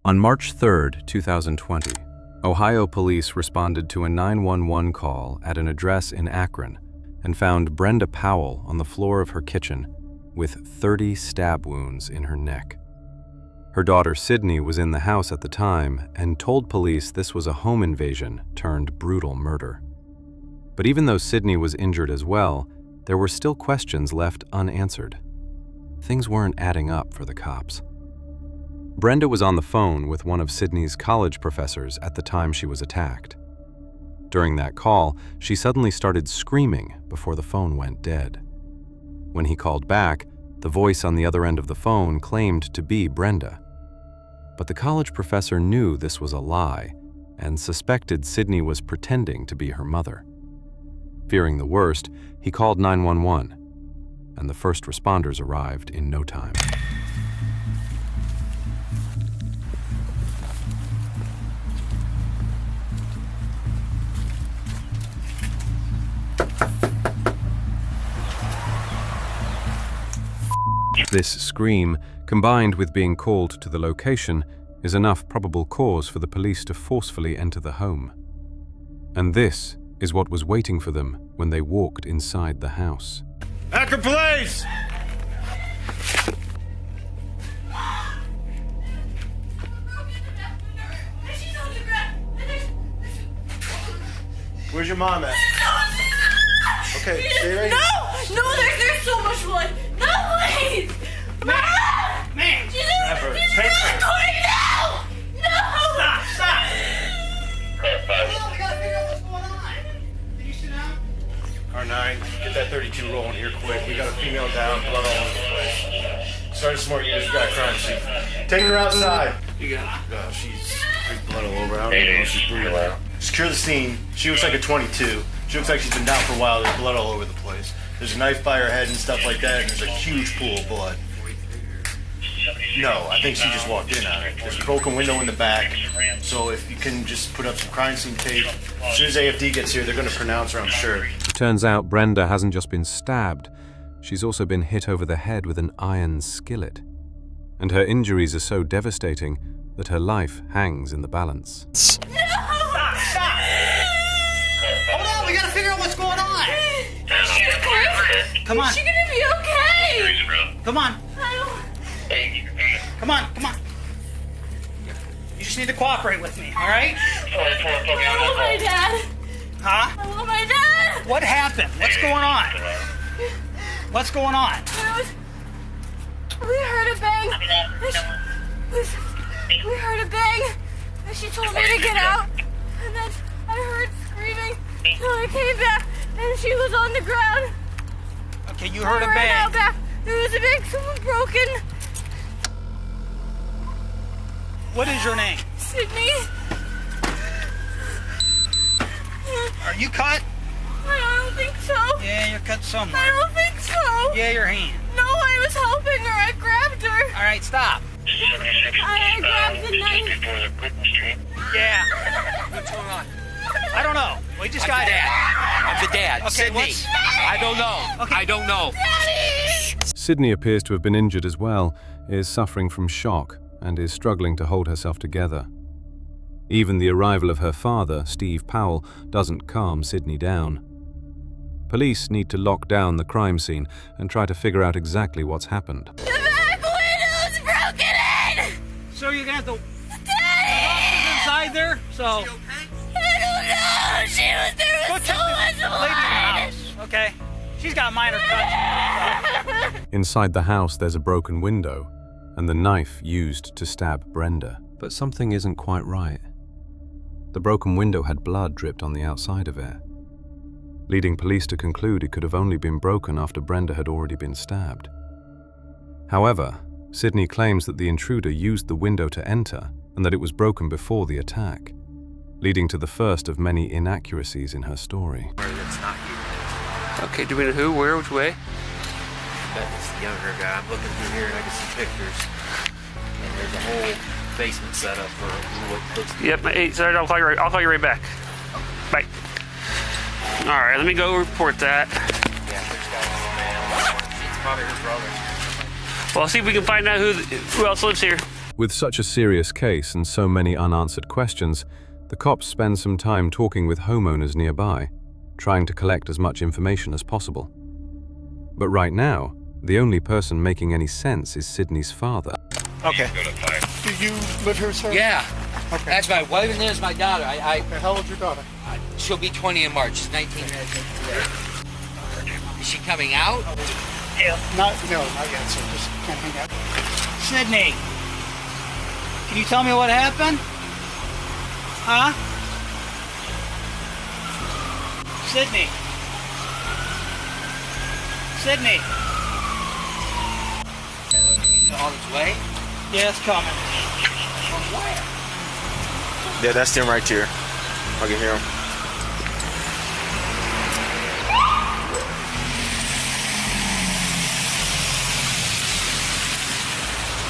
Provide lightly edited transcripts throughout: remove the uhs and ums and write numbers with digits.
On March 3, 2020, Ohio police responded to a 911 call at an address in Akron and found Brenda Powell on the floor of her kitchen with 30 stab wounds in her neck. Her daughter Sydney was in the house at the time and told police this was a home invasion turned brutal murder. But even though Sydney was injured as well, there were still questions left unanswered. Things weren't adding up for the cops. Brenda was on the phone with one of Sydney's college professors at the time she was attacked. During that call, she suddenly started screaming before the phone went dead. When he called back, the voice on the other end of the phone claimed to be Brenda. But the college professor knew this was a lie and suspected Sydney was pretending to be her mother. Fearing the worst, he called 911, and the first responders arrived in no time. This scream, combined with being called to the location, is enough probable cause for the police to forcefully enter the home. And this is what was waiting for them when they walked inside the house. Akron Police! Where's your mom at? Okay, stay right here. No, there's so much blood. No, please! Man! She's Take her. recording now! No! Stop! Hold on, we gotta figure out what's going on. Can you sit down? R9, get that 32 rolling here quick. We got a female down, blood all over the place. Sergeant Smart, you just got a crime scene. Take her outside. You got it. She's blood all over. I don't even know if she's breathing. Secure the scene. She looks like a 22. She looks like she's been down for a while. There's blood all over the place. There's a knife by her head and stuff like that, and there's a huge pool of blood. No, I think she just walked in on it. There's a broken window in the back, so if you can just put up some crime scene tape. As soon as AFD gets here, they're going to pronounce her, I'm sure. It turns out Brenda hasn't just been stabbed, she's also been hit over the head with an iron skillet. And her injuries are so devastating that her life hangs in the balance. Stop! Hold on, we gotta figure out what's going on. Come on. Is she gonna be okay? Come on. I don't... Come on. You just need to cooperate with me, all right? I want my dad. Huh? I want my dad. What happened? What's going on? What's going on? We heard a bang. We heard a bang. And she told me to get out. And then I heard screaming. So I came back and she was on the ground. Okay, you heard a I ran out bang. back. There was a bang. Someone broken. What is your name? Sydney. Are you cut? I don't think so. Yeah, you're cut somewhere. I don't think so. Yeah, your hand. No, I was helping her. I grabbed her. All right, stop. I grabbed the knife. Yeah. What's going on? I don't know. We just got I'm the dad. Okay, Sydney. what's... I don't know. Okay. I don't know. Daddy! Sydney appears to have been injured as well, is suffering from shock, and is struggling to hold herself together. Even the arrival of her father, Steve Powell, doesn't calm Sydney down. Police need to lock down the crime scene and try to figure out exactly what's happened. The back window's broken in! So you're gonna have to... Daddy! inside there? So... I don't know! There was so much lady in the blood! house, okay? She's got minor cuts. Inside the house there's a broken window and the knife used to stab Brenda. But something isn't quite right. The broken window had blood dripped on the outside of it, leading police to conclude it could have only been broken after Brenda had already been stabbed. However, Sydney claims that the intruder used the window to enter and that it was broken before the attack, leading to the first of many inaccuracies in her story. That's not you. Okay, do we know who, where, which way? That's the younger guy. I'm looking through here and I can see pictures. And there's a whole basement set up for what looks like... Yep, hey, sorry, I'll call you right back. Bye. All right, let me go report that. Yeah, there's got a man. It's probably his brother. Well, I'll see if we can find out who else lives here. With such a serious case and so many unanswered questions, the cops spend some time talking with homeowners nearby, trying to collect as much information as possible. But right now, the only person making any sense is Sydney's father. Okay. Do you live here, sir? Yeah. Okay. That's my wife and there's my daughter. Okay, how old's your daughter? She'll be 20 in March. She's 19. Is she coming out? Not yet, sir. Just can't hang out. Sydney, can you tell me what happened? Huh? Sydney. Sydney. On its way? Yeah, it's coming. From where? Yeah, that's them right there. I can hear them.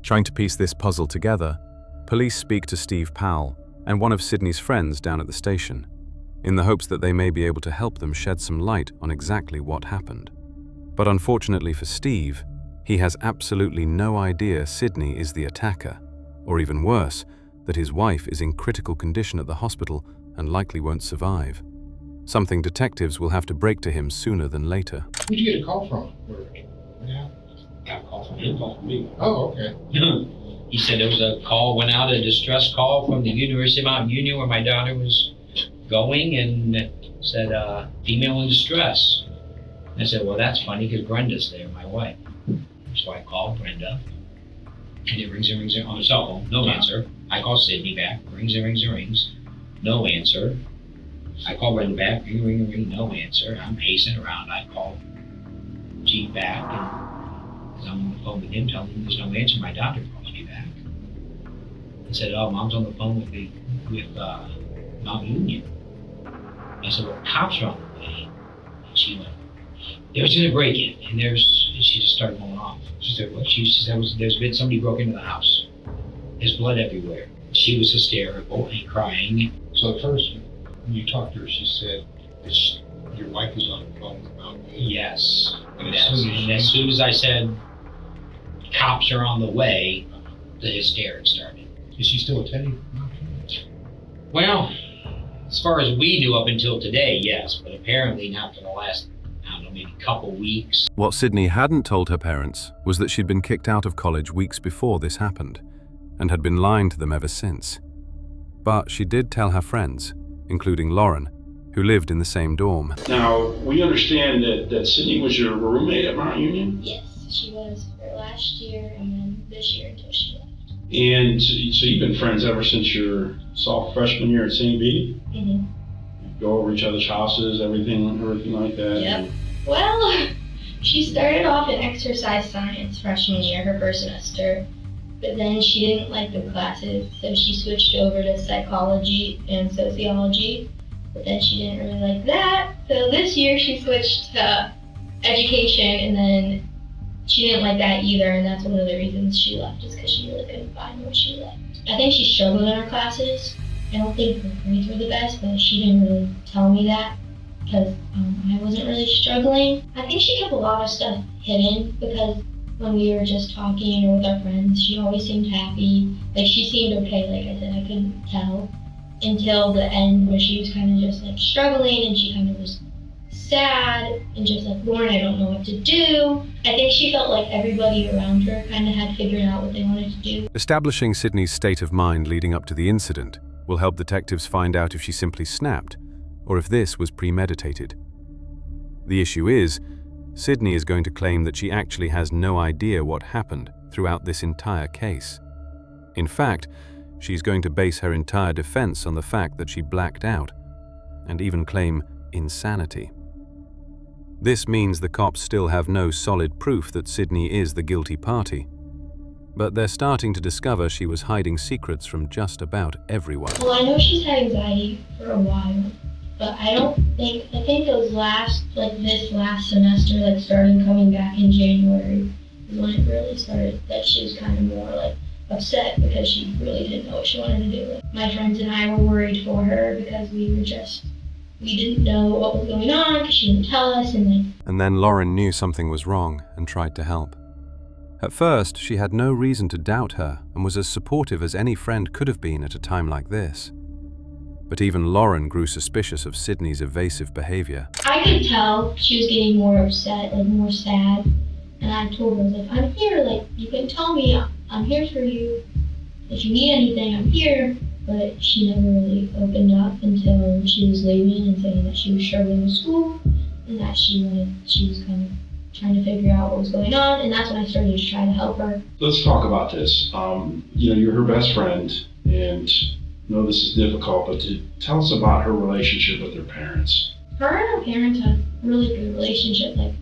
Trying to piece this puzzle together, police speak to Steve Powell and one of Sydney's friends down at the station, in the hopes that they may be able to help them shed some light on exactly what happened. But unfortunately for Steve, he has absolutely no idea Sydney is the attacker, or even worse, that his wife is in critical condition at the hospital and likely won't survive. Something detectives will have to break to him sooner than later. Who'd you get a call from? Yeah. Got a call from him, called me. Oh, okay. He said there was a call, went out, a distress call from the University of Mount Union where my daughter was going, and said, female in distress. I said, well, that's funny because Brenda's there, my wife. So I called Brenda, and it rings and rings on the cell phone, no answer. I call Sydney back, rings and rings and rings, no answer. I call Brenda back, ring, no answer. I'm pacing around. I call Chief back, and I'm on the phone with him, telling him there's no answer. My doctor called me back. He said, oh, Mom's on the phone with Mount Union. I said, well, cops are on the way. And she went, there's just a break-in, and she just started going off. She said, what? She said, there's been somebody broke into the house. There's blood everywhere. She was hysterical and crying. So at first, when you talked to her, she said that your wife was on the phone with Mount Union. Yes. And as soon as I said, cops are on the way, the hysterics started. Is she still attending Mount Union? Well, as far as we knew up until today, yes, but apparently not for the last, I don't know, maybe couple weeks. What Sydney hadn't told her parents was that she'd been kicked out of college weeks before this happened, and had been lying to them ever since. But she did tell her friends, including Lauren, who lived in the same dorm. Now, we understand that Sydney was your roommate at Mount Union? Yes, she was for last year and then this year until she left. And so you've been friends ever since your freshman year at St. B? Mm-hmm. Go over each other's houses, everything like that? Yep. Well, she started off in exercise science freshman year, her first semester. But then she didn't like the classes, so she switched over to psychology and sociology. But then she didn't really like that, so this year she switched to education, and then she didn't like that either, and that's one of the reasons she left, is because she really couldn't find what she liked. I think she struggled in her classes. I don't think her grades were the best, but she didn't really tell me that, because I wasn't really struggling. I think she kept a lot of stuff hidden, because when we were just talking or with our friends, she always seemed happy. Like, she seemed okay, like I said, I couldn't tell. Until the end, where she was kind of just like struggling, and she kind of was sad and just like, Lauren, I don't know what to do. I think she felt like everybody around her kind of had figured out what they wanted to do. Establishing Sydney's state of mind leading up to the incident will help detectives find out if she simply snapped, or if this was premeditated. The issue is, Sydney is going to claim that she actually has no idea what happened throughout this entire case. In fact, she's going to base her entire defense on the fact that she blacked out, and even claim insanity. This means the cops still have no solid proof that Sydney is the guilty party, but they're starting to discover she was hiding secrets from just about everyone. Well, I know she's had anxiety for a while, but I think it was this last semester, like starting coming back in January, is when it really started, that she was kind of more like upset because she really didn't know what she wanted to do. My friends and I were worried for her because we didn't know what was going on because she didn't tell us. And then Lauren knew something was wrong and tried to help. At first, she had no reason to doubt her and was as supportive as any friend could have been at a time like this. But even Lauren grew suspicious of Sydney's evasive behavior. I could tell she was getting more upset, like more sad. And I told her, I was like, I'm here, like, you can tell me, I'm here for you. If you need anything, I'm here. But she never really opened up until she was leaving and saying that she was struggling with school and that she was kind of trying to figure out what was going on, and that's when I started to try to help her. Let's talk about this. You're her best friend, and I know this is difficult, but tell us about her relationship with her parents. Her and her parents had a really good relationship. Like,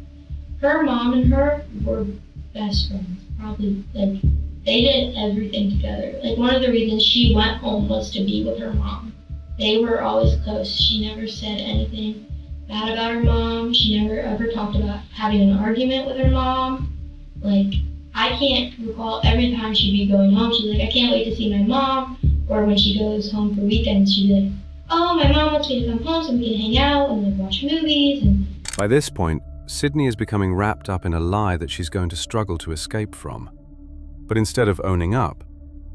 her mom and her were best friends. Probably, like, they did everything together. Like, one of the reasons she went home was to be with her mom. They were always close. She never said anything bad about her mom. She never ever talked about having an argument with her mom. Like, I can't recall every time she'd be going home, she's like, I can't wait to see my mom. Or when she goes home for weekends, she'd be like, oh, my mom wants me to come home so we can hang out and like watch movies. And by this point, Sydney is becoming wrapped up in a lie that she's going to struggle to escape from. But instead of owning up,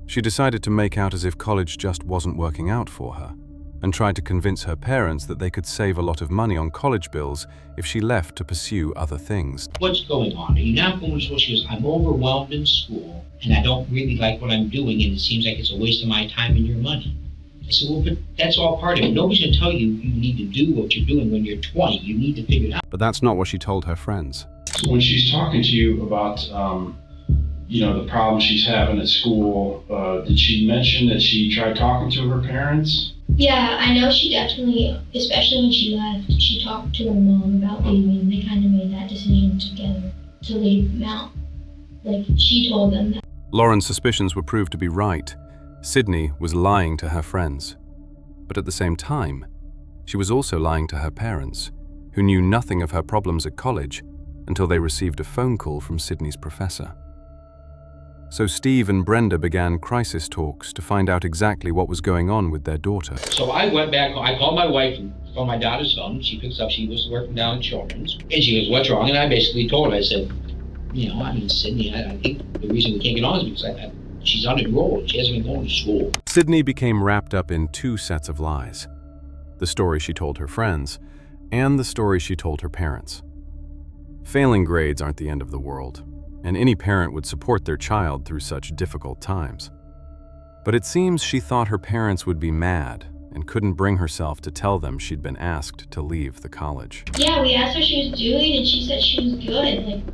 she decided to make out as if college just wasn't working out for her, and tried to convince her parents that they could save a lot of money on college bills if she left to pursue other things. What's going on? Are you not going to school? She goes, I'm overwhelmed in school, and I don't really like what I'm doing, and it seems like it's a waste of my time and your money. I said, well, but that's all part of it. Nobody's going to tell you you need to do what you're doing when you're 20. You need to figure it out. But that's not what she told her friends. So when she's talking to you about, the problems she's having at school, did she mention that she tried talking to her parents? yeah, I know she definitely, especially when she left, she talked to her mom about leaving. They kind of made that decision together to leave Mount. Like, she told them that. Lauren's suspicions were proved to be right. Sydney was lying to her friends. But at the same time, she was also lying to her parents, who knew nothing of her problems at college until they received a phone call from Sydney's professor. So Steve and Brenda began crisis talks to find out exactly what was going on with their daughter. So I went back, I called my wife from my daughter's phone. She picks up, she was working down in Children's. And she goes, what's wrong? And I basically told her, I said, Sydney, I think the reason we can't get on is because she's unenrolled. She hasn't been going to school. Sydney became wrapped up in two sets of lies. The story she told her friends, and the story she told her parents. Failing grades aren't the end of the world, and any parent would support their child through such difficult times. But it seems she thought her parents would be mad and couldn't bring herself to tell them she'd been asked to leave the college. Yeah, we asked her what she was doing, and she said she was good. Like,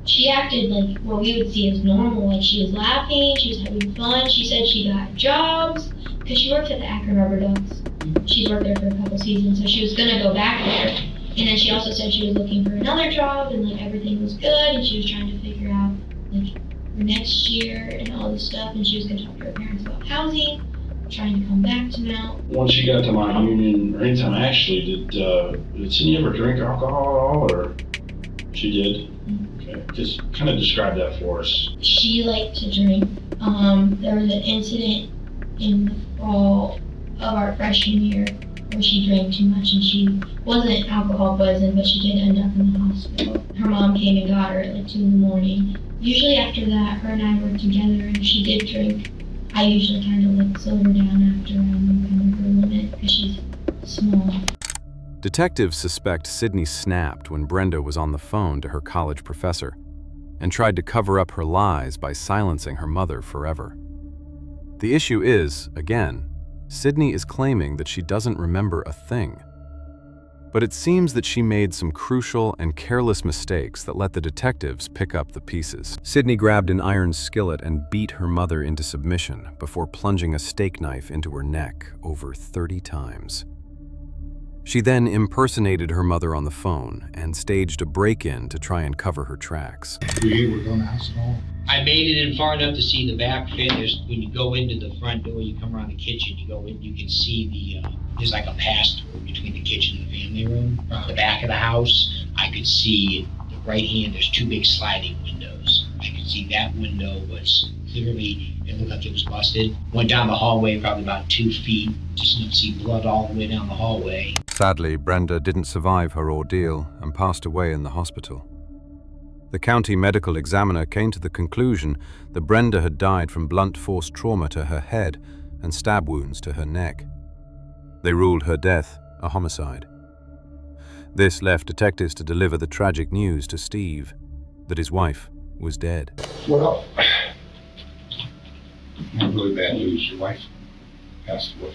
she acted like what we would see as normal. Like, she was laughing, she was having fun. She said she got jobs, because she worked at the Akron Rubber Ducks. She's worked there for a couple seasons, so she was gonna go back there. And then she also said she was looking for another job, and like everything was good, and she was trying to figure out like for next year and all this stuff, and she was gonna talk to her parents about housing, trying to come back to Mount. Once she got to my union, or anytime actually, did Sydney ever drink alcohol at all, or she did? Mm-hmm. Okay, just kind of describe that for us. She liked to drink. There was an incident in the fall of our freshman year where she drank too much, and she wasn't alcohol poisoned, but she did end up in the hospital. Her mom came and got her at like 2 in the morning. Usually after that, her and I were together, and if she did drink, I usually kind of like slow her down after kind of her limit, because she's small. Detectives suspect Sydney snapped when Brenda was on the phone to her college professor and tried to cover up her lies by silencing her mother forever. The issue is, again, Sydney is claiming that she doesn't remember a thing. But it seems that she made some crucial and careless mistakes that let the detectives pick up the pieces. Sydney grabbed an iron skillet and beat her mother into submission before plunging a steak knife into her neck over 30 times. She then impersonated her mother on the phone and staged a break-in to try and cover her tracks. Were you able to go in the house at all? I made it in far enough to see the back finish. When you go into the front door, you come around the kitchen, you go in, you can see there's like a pass-through between the kitchen and the family room. From the back of the house, I could see the right hand, there's 2 big sliding windows. I could see that window was clearly, it looked like it was busted. Went down the hallway probably about 2 feet, just you see blood all the way down the hallway. Sadly, Brenda didn't survive her ordeal and passed away in the hospital. The county medical examiner came to the conclusion that Brenda had died from blunt force trauma to her head and stab wounds to her neck. They ruled her death a homicide. This left detectives to deliver the tragic news to Steve, that his wife was dead. Well, not really bad news. Your wife passed away.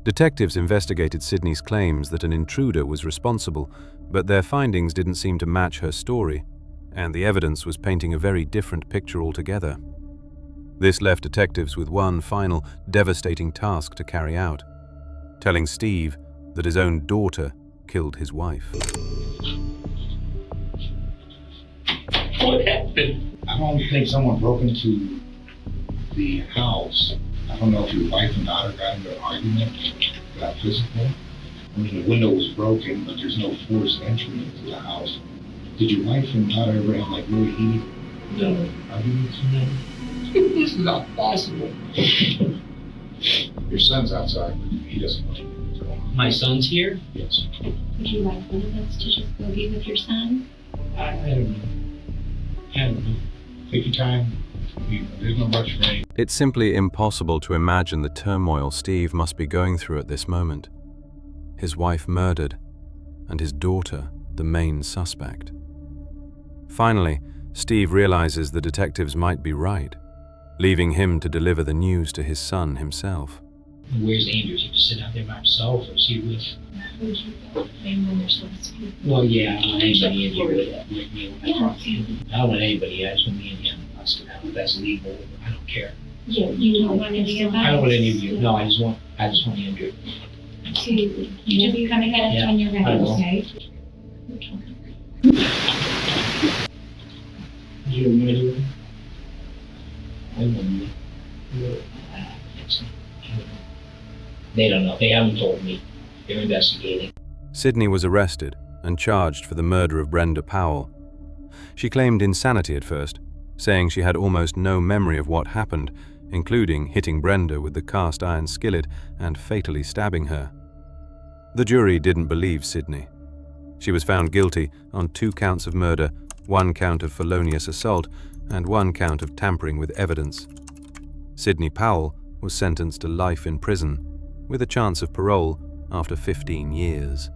Detectives investigated Sydney's claims that an intruder was responsible, but their findings didn't seem to match her story, and the evidence was painting a very different picture altogether. This left detectives with one final, devastating task to carry out: telling Steve that his own daughter killed his wife. What happened? I don't think someone broke into the house. I don't know if your wife and daughter got into an argument, got physical. I mean, the window was broken, but there's no forced entry into the house. Did your wife and daughter ever have like really heated arguments? No. This is not possible. Your son's outside, but he doesn't want to go on. My son's here? Yes. Would you like one of us to just go be with your son? I don't know. I don't know. Take your time. There's no rush for any. It's simply impossible to imagine the turmoil Steve must be going through at this moment. His wife murdered, and his daughter the main suspect. Finally, Steve realizes the detectives might be right, leaving him to deliver the news to his son himself. Where's Andrew? Is he just sit out there by himself, or is he with? Would you go with him when they're supposed to be? Well, yeah, I don't want anybody in here with me when I talk to him. I don't want anybody. I just want me and him. That's legal. I don't care. You don't want any of us? I don't want any of you. No, I just want Andrew. So you just come and get us when you're ready, I will. okay? You ready? I don't know. They don't know. They haven't told me. They're investigating. Sydney was arrested and charged for the murder of Brenda Powell. She claimed insanity at first, saying she had almost no memory of what happened, including hitting Brenda with the cast iron skillet and fatally stabbing her. The jury didn't believe Sydney. She was found guilty on 2 counts of murder, 1 count of felonious assault, and 1 count of tampering with evidence. Sydney Powell was sentenced to life in prison, with a chance of parole after 15 years.